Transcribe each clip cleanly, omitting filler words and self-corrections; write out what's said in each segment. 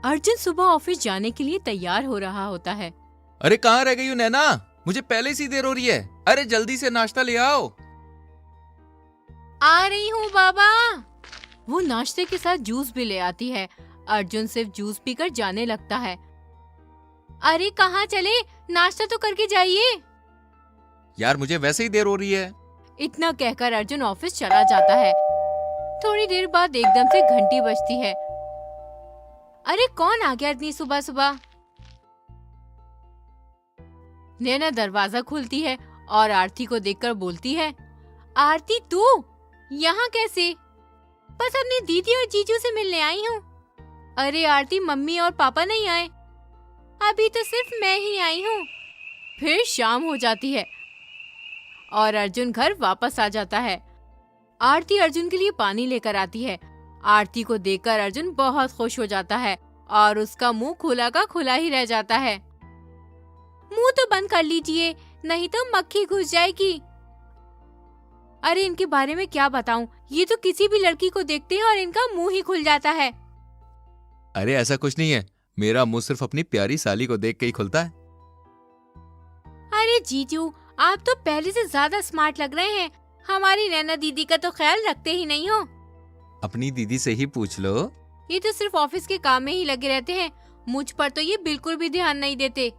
अर्जुन सुबह ऑफिस जाने के लिए तैयार हो रहा होता है। अरे कहाँ रह गई हो नैना? मुझे पहले से देर हो रही है। अरे जल्दी से नाश्ता ले आओ। आ रही हूँ बाबा। वो नाश्ते के साथ जूस भी ले आती है। अर्जुन सिर्फ जूस पीकर जाने लगता है। अरे कहाँ चले, नाश्ता तो करके जाइए। यार मुझे वैसे ही देर हो रही है। इतना कहकर अर्जुन ऑफिस चला जाता है। थोड़ी देर बाद एकदम से घंटी बजती है। अरे कौन आ गया इतनी सुबह सुबह? नैना दरवाजा खोलती है और आरती को देखकर बोलती है, आरती तू यहाँ कैसे? बस अपनी दीदी और जीजू से मिलने आई हूँ। अरे आरती, मम्मी और पापा नहीं आए, अभी तो सिर्फ मैं ही आई हूँ। फिर शाम हो जाती है और अर्जुन घर वापस आ जाता है। आरती अर्जुन के लिए पानी लेकर आती है। आरती को देखकर अर्जुन बहुत खुश हो जाता है और उसका मुंह खुला का खुला ही रह जाता है। मुंह तो बंद कर लीजिए, नहीं तो मक्खी घुस जाएगी। अरे इनके बारे में क्या बताऊं, ये तो किसी भी लड़की को देखते हैं और इनका मुंह ही खुल जाता है। अरे ऐसा कुछ नहीं है, मेरा मुंह सिर्फ अपनी प्यारी साली को देख के ही खुलता है। अरे जीजू, आप तो पहले से ज्यादा स्मार्ट लग रहे हैं। हमारी नैना दीदी का तो ख्याल रखते ही नहीं हो। अपनी दीदी से ही पूछ लो। ये तो सिर्फ ऑफिस के काम में ही लगे रहते हैं, मुझ पर तो ये बिल्कुल भी ध्यान नहीं देते।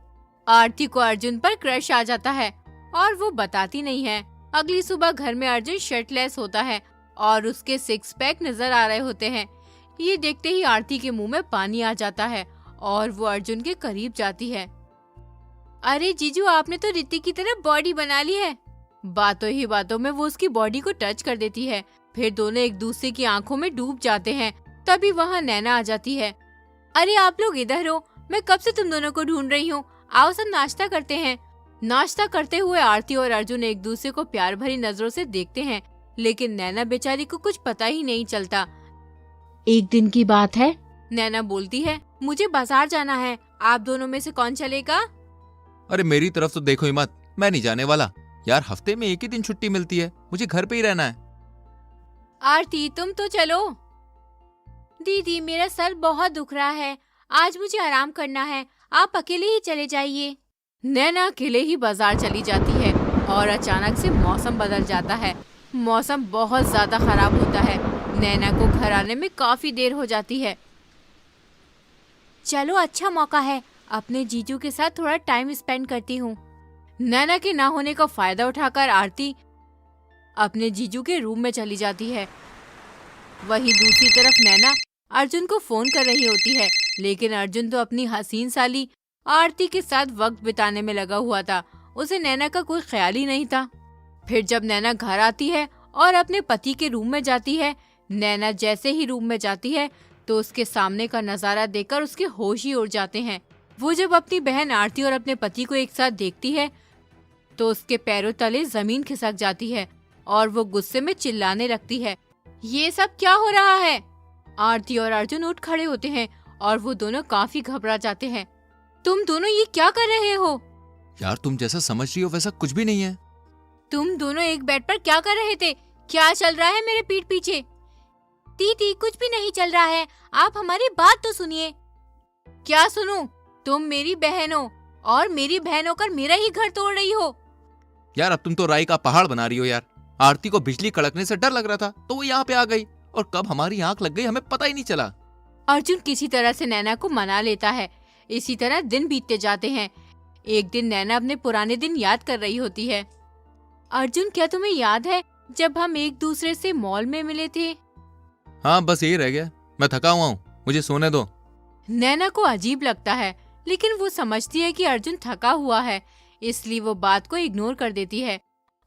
आरती को अर्जुन पर क्रश आ जाता है और वो बताती नहीं है। अगली सुबह घर में अर्जुन शर्टलेस होता है और उसके सिक्स पैक नजर आ रहे होते हैं। ये देखते ही आरती के मुंह में पानी आ जाता है और वो अर्जुन के करीब जाती है। अरे जीजू, आपने तो ऋतिक की तरह बॉडी बना ली है। बातों ही बातों में वो उसकी बॉडी को टच कर देती है। फिर दोनों एक दूसरे की आंखों में डूब जाते हैं। तभी वहाँ नैना आ जाती है। अरे आप लोग इधर हो, मैं कब से तुम दोनों को ढूंढ रही हूँ। आओ सब नाश्ता करते हैं। नाश्ता करते हुए आरती और अर्जुन एक दूसरे को प्यार भरी नजरों से देखते हैं, लेकिन नैना बेचारी को कुछ पता ही नहीं चलता। एक दिन की बात है, नैना बोलती है, मुझे बाजार जाना है, आप दोनों में से कौन चलेगा? अरे मेरी तरफ तो देखो ही मत, मैं नहीं जाने वाला। यार हफ्ते में एक ही दिन छुट्टी मिलती है, मुझे घर पे ही रहना है। आरती तुम तो चलो। दीदी मेरा सर बहुत दुख रहा है, आज मुझे आराम करना है, आप अकेले ही चले जाइए। नैना अकेले ही बाजार चली जाती है और अचानक से मौसम बदल जाता है। मौसम बहुत ज्यादा खराब होता है। नैना को घर आने में काफी देर हो जाती है। चलो अच्छा मौका है, अपने जीजू के साथ थोड़ा टाइम स्पेंड करती हूँ। नैना के ना होने का फायदा उठाकर आरती अपने जीजू के रूम में चली जाती है। वहीं दूसरी तरफ नैना अर्जुन को फोन कर रही होती है, लेकिन अर्जुन तो अपनी हसीन साली आरती के साथ वक्त बिताने में लगा हुआ था। उसे नैना का कोई ख्याल ही नहीं था। फिर जब नैना घर आती है और अपने पति के रूम में जाती है, नैना जैसे ही रूम में जाती है तो उसके सामने का नजारा देखकर उसके होश ही उड़ जाते हैं। वो जब अपनी बहन आरती और अपने पति को एक साथ देखती है तो उसके पैरों तले जमीन खिसक जाती है और वो गुस्से में चिल्लाने लगती है, ये सब क्या हो रहा है? आरती और अर्जुन उठ खड़े होते हैं और वो दोनों काफी घबरा जाते हैं। तुम दोनों ये क्या कर रहे हो? यार तुम जैसा समझ रही हो वैसा कुछ भी नहीं है। तुम दोनों एक बेड पर क्या कर रहे थे? क्या चल रहा है मेरे पीठ पीछे? दीदी कुछ भी नहीं चल रहा है, आप हमारी बात तो सुनिए। क्या सुनूं? तुम मेरी बहन हो और मेरी बहन होकर मेरा ही घर तोड़ रही हो। यार अब तुम तो राई का पहाड़ बना रही हो। यार आरती को बिजली कड़कने से डर लग रहा था तो वो यहाँ पे आ गई और कब हमारी आंख लग गई हमें पता ही नहीं चला। अर्जुन किसी तरह से नैना को मना लेता है। इसी तरह दिन बीतते जाते हैं। एक दिन नैना अपने पुराने दिन याद कर रही होती है। अर्जुन, क्या तुम्हें याद है जब हम एक दूसरे से मॉल में मिले थे? हाँ बस यही रह गया, मैं थका हुआ हूँ, मुझे सोने दो। नैना को अजीब लगता है, लेकिन वो समझती है कि अर्जुन थका हुआ है, इसलिए वो बात को इग्नोर कर देती है।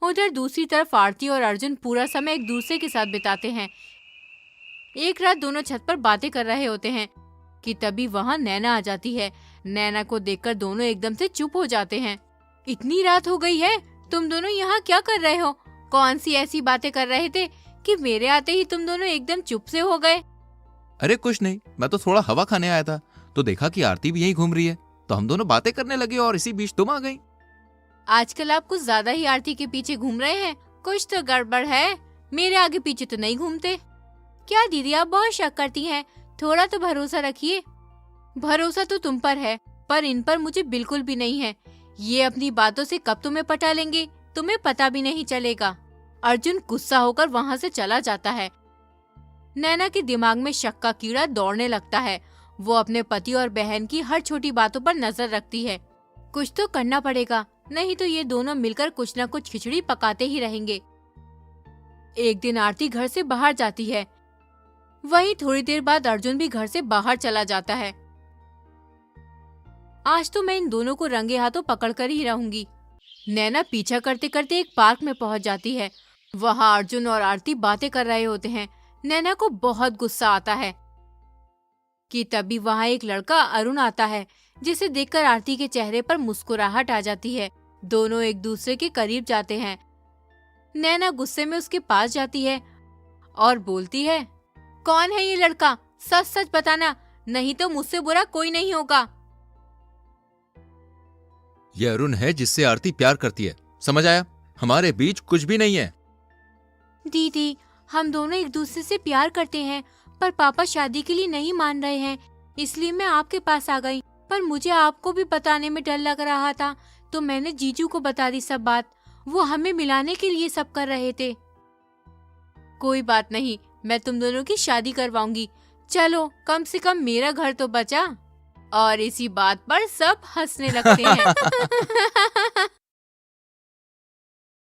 उधर दूसरी तरफ आरती और अर्जुन पूरा समय एक दूसरे के साथ बिताते हैं। एक रात दोनों छत पर बातें कर रहे होते हैं कि तभी वहाँ नैना आ जाती है। नैना को देखकर दोनों एकदम से चुप हो जाते हैं। इतनी रात हो गई है, तुम दोनों यहाँ क्या कर रहे हो? कौन सी ऐसी बातें कर रहे थे कि मेरे आते ही तुम दोनों एकदम चुप से हो गए? अरे कुछ नहीं, मैं तो थोड़ा हवा खाने आया था तो देखा कि आरती भी यहीं घूम रही है तो हम दोनों बातें करने लगे और इसी बीच तुम आ गई। आजकल आप कुछ ज्यादा ही आरती के पीछे घूम रहे हैं, कुछ तो गड़बड़ है। मेरे आगे पीछे तो नहीं घूमते। क्या दीदी आप बहुत शक करती हैं? थोड़ा तो भरोसा रखिए। भरोसा तो तुम पर है, पर इन पर मुझे बिल्कुल भी नहीं है। ये अपनी बातों से कब तुम्हें पटा लेंगे, तुम्हें पता भी नहीं चलेगा। अर्जुन गुस्सा होकर वहाँ से चला जाता है। नैना के दिमाग में शक का कीड़ा दौड़ने लगता है। वो अपने पति और बहन की हर छोटी बातों पर नजर रखती है। कुछ तो करना पड़ेगा, नहीं तो ये दोनों मिलकर कुछ न कुछ खिचड़ी पकाते ही रहेंगे। एक दिन आरती घर से बाहर जाती है। वहीं थोड़ी देर बाद अर्जुन भी घर से बाहर चला जाता है। आज तो मैं इन दोनों को रंगे हाथों पकड़कर ही रहूंगी। नैना पीछा करते करते एक पार्क में पहुंच जाती है। वहां अर्जुन और आरती बातें कर रहे होते हैं। नैना को बहुत गुस्सा आता है कि तभी वहां एक लड़का अरुण आता है, जिसे देखकर आरती के चेहरे पर मुस्कुराहट आ जाती है। दोनों एक दूसरे के करीब जाते हैं। नैना गुस्से में उसके पास जाती है और बोलती है, कौन है ये लड़का? सच सच बताना, नहीं तो मुझसे बुरा कोई नहीं होगा। ये अरुण है जिससे आरती प्यार करती है, समझ आया? हमारे बीच कुछ भी नहीं है। दीदी, हम दोनों एक दूसरे से प्यार करते हैं, पर पापा शादी के लिए नहीं मान रहे हैं, इसलिए मैं आपके पास आ गई। पर मुझे आपको भी बताने में डर लग रहा था, तो मैंने जीजू को बता दी सब बात। वो हमें मिलाने के लिए सब कर रहे थे। कोई बात नहीं, मैं तुम दोनों की शादी करवाऊंगी। चलो, कम से कम मेरा घर तो बचा। और इसी बात पर सब हंसने लगते हैं।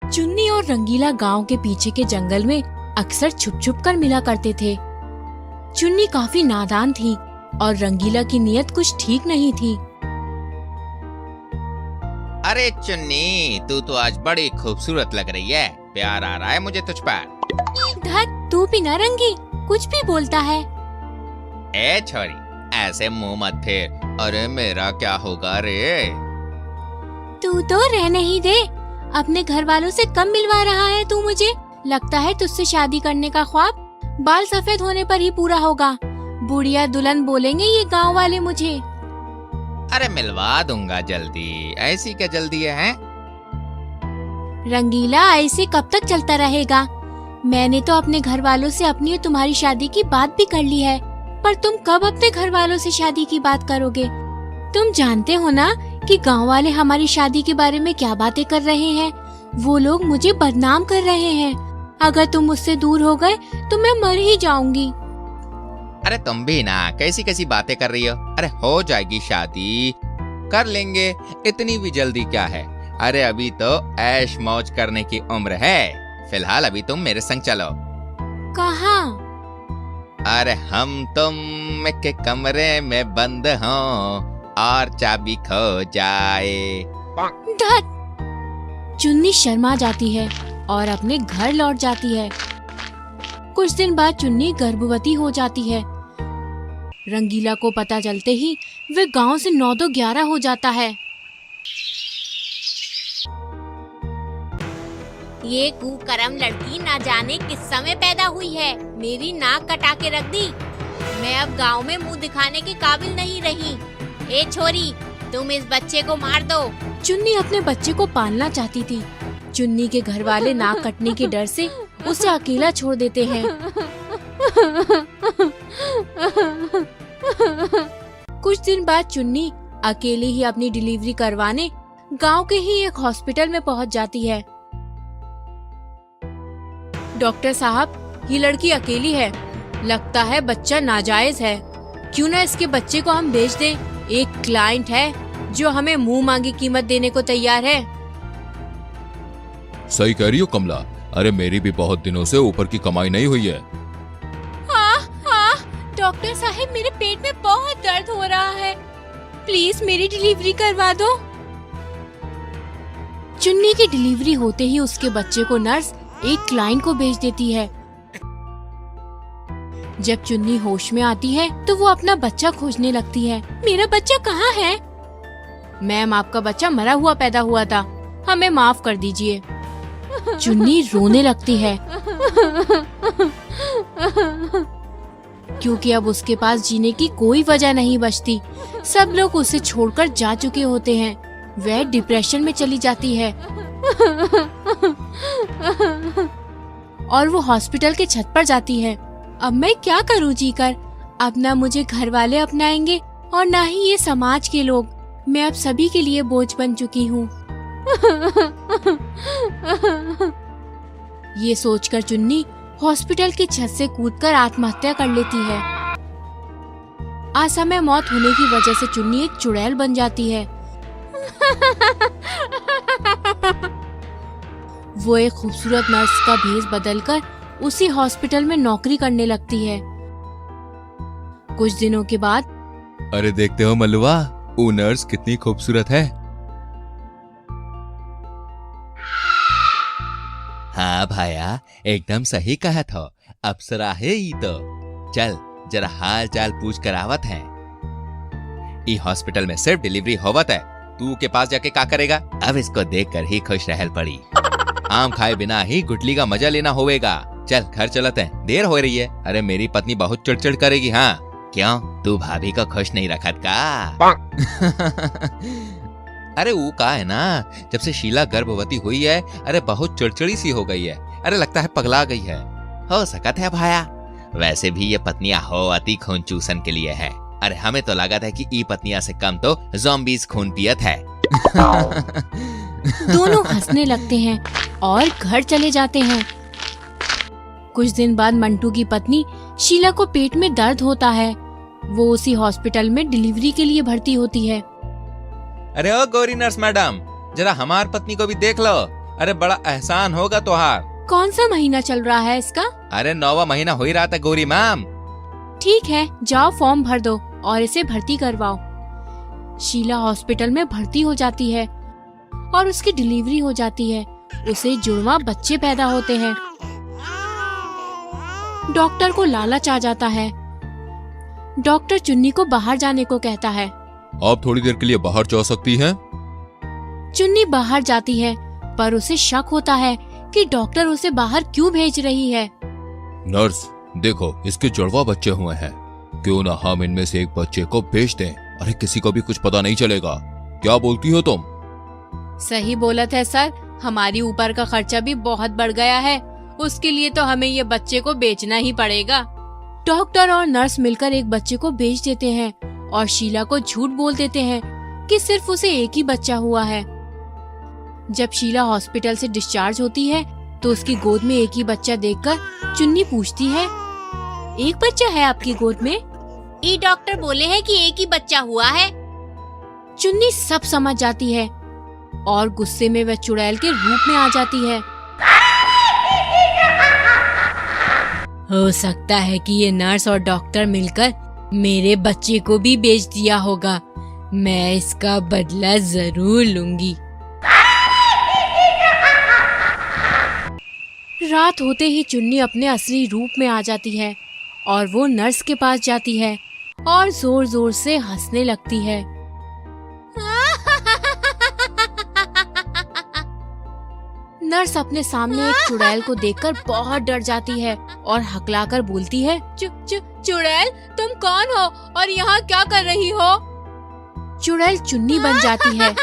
चुन्नी और रंगीला गांव के पीछे के जंगल में अक्सर छुप छुप कर मिला करते थे। चुन्नी काफी नादान थी और रंगीला की नीयत कुछ ठीक नहीं थी। अरे चुन्नी, तू तो आज बड़ी खूबसूरत लग रही है। प्यार आ रहा है मुझे तुझ पर। धत, तू भी ना रंगी, कुछ भी बोलता है। ए छोरी, ऐसे मुंह मत फेर। अरे मेरा क्या होगा रे? तू तो रहने ही दे। अपने घर वालों से कम मिलवा रहा है तू मुझे। लगता है तुझसे शादी करने का ख्वाब बाल सफेद होने पर ही पूरा होगा। बुढ़िया दुल्हन बोलेंगे ये गांव वाले मुझे। अरे मिलवा दूंगा जल्दी, ऐसी क्या जल्दी है? रंगीला, ऐसे कब तक चलता रहेगा? मैंने तो अपने घर वालों से अपनी और तुम्हारी शादी की बात भी कर ली है, पर तुम कब अपने घर वालों से शादी की बात करोगे? तुम जानते हो ना कि गांव वाले हमारी शादी के बारे में क्या बातें कर रहे हैं। वो लोग मुझे बदनाम कर रहे हैं। अगर तुम मुझसे दूर हो गए तो मैं मर ही जाऊंगी। अरे तुम भी ना कैसी कैसी बातें कर रही हो। अरे हो जाएगी शादी, कर लेंगे, इतनी भी जल्दी क्या है? अरे अभी तो ऐश मौज करने की उम्र है। फिलहाल अभी तुम मेरे संग चलो। कहाँ? अरे हम तुम के कमरे में बंद हों और चाबी खो जाए। धत! चुन्नी शर्मा जाती है और अपने घर लौट जाती है। कुछ दिन बाद चुन्नी गर्भवती हो जाती है। रंगीला को पता चलते ही वे गांव से 9-11 हो जाता है। ये कुकर्म लड़की ना जाने किस समय पैदा हुई है, मेरी नाक कटा के रख दी। मैं अब गांव में मुंह दिखाने के काबिल नहीं रही। ए छोरी, तुम इस बच्चे को मार दो। चुन्नी अपने बच्चे को पालना चाहती थी। चुन्नी के घर वाले नाक कटने के डर से उसे अकेला छोड़ देते हैं। कुछ दिन बाद चुन्नी अकेली ही अपनी डिलीवरी करवाने गांव के ही एक हॉस्पिटल में पहुंच जाती है। डॉक्टर साहब, ये लड़की अकेली है, लगता है बच्चा नाजायज है। क्यों ना इसके बच्चे को हम बेच दें? एक क्लाइंट है जो हमें मुंह मांगी कीमत देने को तैयार है। सही कह रही हो कमला। अरे मेरी भी बहुत दिनों से ऊपर की कमाई नहीं हुई है। डॉक्टर साहब, मेरे पेट में बहुत दर्द हो रहा है, प्लीज मेरी डिलीवरी करवा दो। चुन्नी की डिलीवरी होते ही उसके बच्चे को नर्स एक क्लाइंट को बेच देती है। जब चुन्नी होश में आती है तो वो अपना बच्चा खोजने लगती है। मेरा बच्चा कहाँ है? मैम, आपका बच्चा मरा हुआ पैदा हुआ था, हमें माफ कर दीजिए। चुन्नी रोने लगती है क्योंकि अब उसके पास जीने की कोई वजह नहीं बचती। सब लोग उसे छोड़कर जा चुके होते हैं। वह डिप्रेशन में चली जाती है और वो हॉस्पिटल के छत पर जाती है। अब मैं क्या करूं जीकर? अब ना मुझे घर वाले अपनाएंगे और ना ही ये समाज के लोग। मैं अब सभी के लिए बोझ बन चुकी हूँ। ये सोचकर चुन्नी हॉस्पिटल की छत से कूदकर आत्महत्या कर लेती है। असमय मौत होने की वजह से चुन्नी एक चुड़ैल बन जाती है। वो एक खूबसूरत नर्स का भेष बदलकर उसी हॉस्पिटल में नौकरी करने लगती है। कुछ दिनों के बाद, अरे देखते हो मल्लुआ, वो नर्स कितनी खूबसूरत है। हाँ भाया, एकदम सही कहा था। अप्सरा है ये तो। चल जरा हाल चाल पूछ कर आवत है। ई हॉस्पिटल में सिर्फ डिलीवरी होवत है, तू के पास जाके क्या करेगा? अब इसको देखकर ही खुश रहल पड़ी। आम खाए बिना ही गुटली का मजा लेना होवेगा। चल घर चलते हैं, देर हो रही है। अरे मेरी पत्नी बहुत चिड़चिड़ करेगी। हाँ क्यों, तू भाभी को खुश नहीं रखत का? अरे वो का है ना, जब से शीला गर्भवती हुई है, अरे बहुत चिड़चिड़ी सी हो गई है। अरे लगता है पगला गई है। हो सकत है भाया। वैसे भी ये पत्नियां हो अति खून चूसन के लिए है। अरे हमें तो लगा था कि ई पत्नियां से कम तो ज़ॉम्बीज़ खून पियत है। दोनों हंसने लगते हैं और घर चले जाते हैं। कुछ दिन बाद मंटू की पत्नी शीला को पेट में दर्द होता है। वो उसी हॉस्पिटल में डिलीवरी के लिए भर्ती होती है। अरे ओ गौरी नर्स मैडम, जरा हमार पत्नी को भी देख लो। अरे बड़ा एहसान होगा तोहार। कौन सा महीना चल रहा है इसका? अरे 9वां महीना हो ही रहा था गौरी मैम। ठीक है, जाओ फॉर्म भर दो और इसे भर्ती करवाओ। शीला हॉस्पिटल में भर्ती हो जाती है और उसकी डिलीवरी हो जाती है। उसे जुड़वा बच्चे पैदा होते हैं। डॉक्टर को लालच आ जाता है। डॉक्टर चुन्नी को बाहर जाने को कहता है। आप थोड़ी देर के लिए बाहर जा सकती हैं? चुन्नी बाहर जाती है, पर उसे शक होता है कि डॉक्टर उसे बाहर क्यों भेज रही है। नर्स देखो, इसके जुड़वा बच्चे हुए हैं, क्यों ना हम इनमें से एक बच्चे को बेच दें? अरे किसी को भी कुछ पता नहीं चलेगा। क्या बोलती हो तुम? सही बोलत है सर, हमारी ऊपर का खर्चा भी बहुत बढ़ गया है। उसके लिए तो हमें ये बच्चे को बेचना ही पड़ेगा। डॉक्टर और नर्स मिलकर एक बच्चे को बेच देते हैं और शीला को झूठ बोल देते हैं कि सिर्फ उसे एक ही बच्चा हुआ है। जब शीला हॉस्पिटल से डिस्चार्ज होती है तो उसकी गोद में एक ही बच्चा देखकर चुन्नी पूछती है, एक बच्चा है आपकी गोद में? ये डॉक्टर बोले हैं कि एक ही बच्चा हुआ है। चुन्नी सब समझ जाती है और गुस्से में वह चुड़ैल के रूप में आ जाती है। हो सकता है कि ये नर्स और डॉक्टर मिलकर मेरे बच्चे को भी बेच दिया होगा। मैं इसका बदला जरूर लूंगी। रात होते ही चुन्नी अपने असली रूप में आ जाती है और वो नर्स के पास जाती है और जोर जोर से हंसने लगती है। नर्स अपने सामने एक चुड़ैल को देखकर बहुत डर जाती है और हकलाकर बोलती है, चुड़ैल तुम कौन हो और यहाँ क्या कर रही हो? चुड़ैल चुन्नी बन जाती है।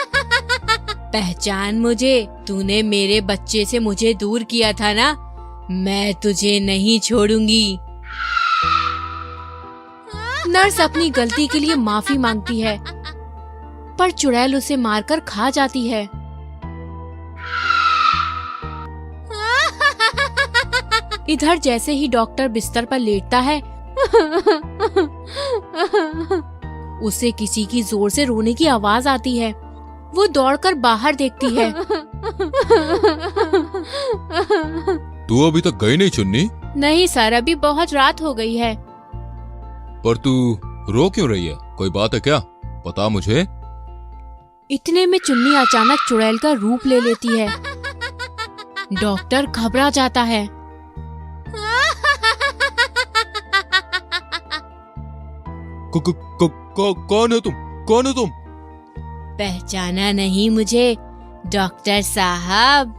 पहचान मुझे, तूने मेरे बच्चे से मुझे दूर किया था ना, मैं तुझे नहीं छोड़ूंगी। नर्स अपनी गलती के लिए माफी मांगती है, पर चुड़ैल उसे मारकर खा जाती है। इधर जैसे ही डॉक्टर बिस्तर पर लेटता है, उसे किसी की जोर से रोने की आवाज आती है। वो दौड़कर बाहर देखती है। तू अभी तक गई नहीं चुन्नी? नहीं सर, अभी बहुत रात हो गई है। पर तू रो क्यों रही है? कोई बात है क्या? बता मुझे। इतने में चुन्नी अचानक चुड़ैल का रूप ले लेती है। डॉक्टर घबरा जाता है। कौन है तुम? कौन हो तुम? पहचाना नहीं मुझे डॉक्टर साहब?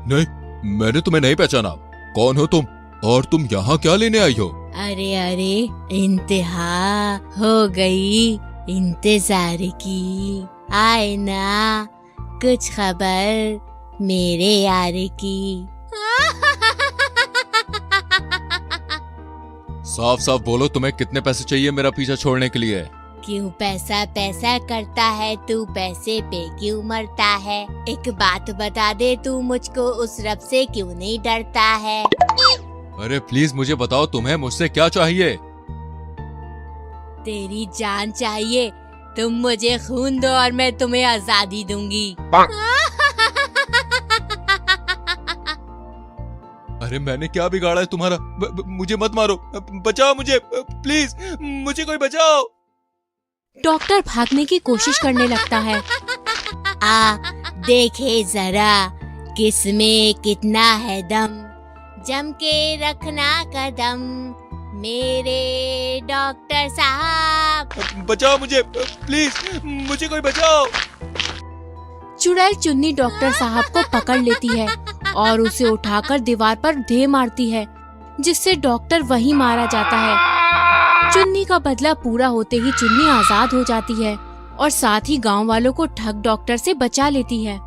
नहीं, मैंने तुम्हें नहीं पहचाना। कौन हो तुम और तुम यहाँ क्या लेने आई हो? अरे अरे, इंतहा हो गई इंतजार की। आए ना कुछ खबर मेरे यार की। साफ साफ बोलो, तुम्हें कितने पैसे चाहिए मेरा पीछा छोड़ने के लिए? क्यों पैसा पैसा करता है तू, पैसे पे क्यों मरता है? एक बात बता दे, तू मुझको उस रब से क्यों नहीं डरता है? अरे प्लीज मुझे बताओ, तुम्हें मुझसे क्या चाहिए? तेरी जान चाहिए। तुम मुझे खून दो और मैं तुम्हें आजादी दूंगी। अरे मैंने क्या बिगाड़ा है तुम्हारा? मुझे मत मारो, बचाओ मुझे प्लीज, मुझे कोई बचाओ। डॉक्टर भागने की कोशिश करने लगता है। आ देखे जरा किसमें कितना है दम, जम के रखना कदम मेरे डॉक्टर साहब। बचाओ मुझे प्लीज, मुझे कोई बचाओ। चुड़ैल चुन्नी डॉक्टर साहब को पकड़ लेती है और उसे उठाकर दीवार पर ढेर मारती है, जिससे डॉक्टर वहीं मारा जाता है। चुन्नी का बदला पूरा होते ही चुन्नी आजाद हो जाती है और साथ ही गांव वालों को ठग डॉक्टर से बचा लेती है।